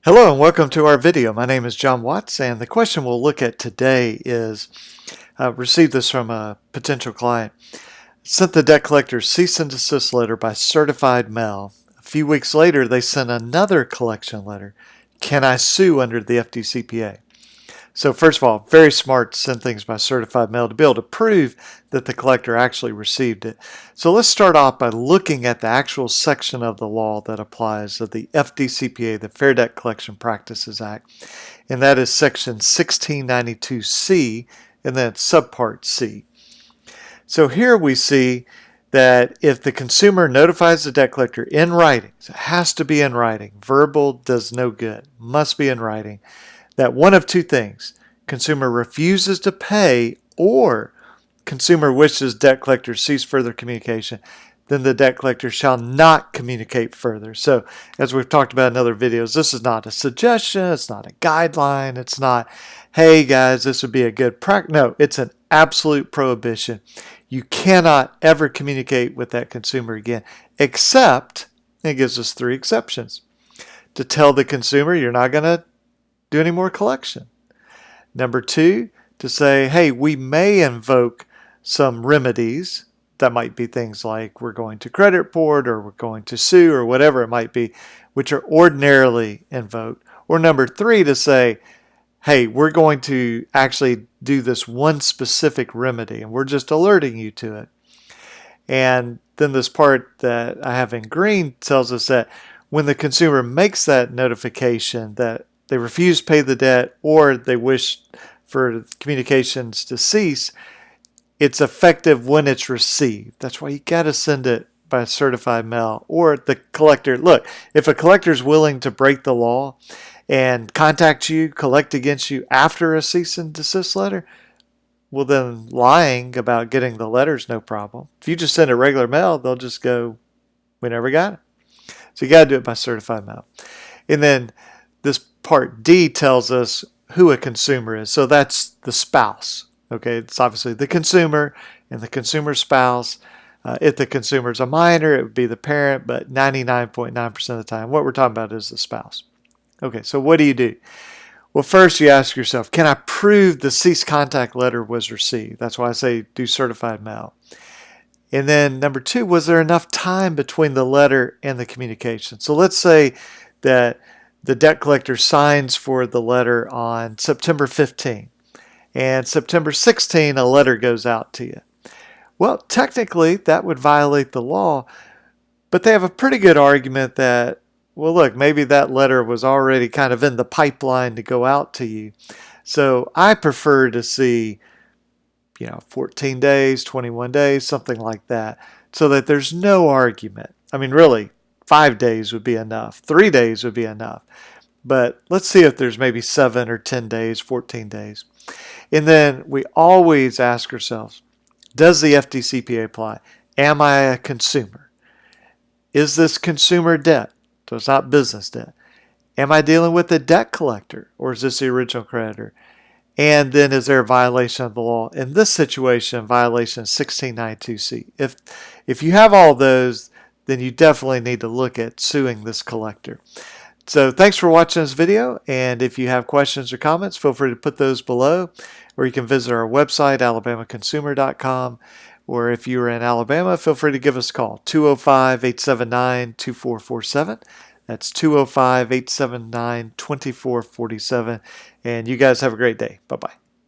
Hello and welcome to our video. My name is John Watts, and the question we'll look at today is, received this from a potential client. Sent the debt collector cease and desist letter by certified mail. A few weeks later, they sent another collection letter. Can I sue under the FDCPA? So first of all, very smart to send things by certified mail to be able to prove that the collector actually received it. So let's start off by looking at the actual section of the law that applies of the FDCPA, the Fair Debt Collection Practices Act, and that is section 1692C and then subpart C. So here we see that if the consumer notifies the debt collector in writing, so it has to be in writing, verbal does no good, must be in writing, that one of two things, consumer refuses to pay or consumer wishes debt collector cease further communication, then the debt collector shall not communicate further. So as we've talked about in other videos, this is not a suggestion, it's not a guideline, it's not, hey guys, this would be a good practice. No, it's an absolute prohibition. You cannot ever communicate with that consumer again, except, it gives us three exceptions. To tell the consumer you're not going to do any more collection. Number two, to say, hey, we may invoke some remedies. That might be things like we're going to credit report or we're going to sue or whatever it might be, which are ordinarily invoked. Or number three, to say, hey, we're going to actually do this one specific remedy and we're just alerting you to it. And then this part that I have in green tells us that when the consumer makes that notification that they refuse to pay the debt or they wish for communications to cease, it's effective when it's received. That's why you got to send it by certified mail or the collector. Look, if a collector is willing to break the law and contact you, collect against you after a cease and desist letter, well then lying about getting the letter is no problem. If you just send a regular mail, they'll just go, we never got it. So you got to do it by certified mail. And then this part D tells us who a consumer is. So that's the spouse. Okay, it's obviously the consumer and the consumer's spouse. If the consumer is a minor, it would be the parent, but 99.9% of the time, what we're talking about is the spouse. Okay, so what do you do? Well, first you ask yourself, can I prove the cease contact letter was received? That's why I say do certified mail. And then number two, was there enough time between the letter and the communication? So let's say that the debt collector signs for the letter on September 15, and September 16, a letter goes out to you. Well, technically, that would violate the law, but they have a pretty good argument that, well, look, maybe that letter was already kind of in the pipeline to go out to you. So I prefer to see, 14 days, 21 days, something like that, so that there's no argument. I mean, really, 5 days would be enough. 3 days would be enough. But let's see if there's maybe 7 or 10 days, 14 days. And then we always ask ourselves, does the FDCPA apply? Am I a consumer? Is this consumer debt? So it's not business debt. Am I dealing with a debt collector or is this the original creditor? And then is there a violation of the law? In this situation, violation 1692C. If you have all those, then you definitely need to look at suing this collector. So thanks for watching this video, and if you have questions or comments, feel free to put those below, or you can visit our website, alabamaconsumer.com, or if you're in Alabama, feel free to give us a call, 205-879-2447. That's 205-879-2447, and you guys have a great day. Bye-bye.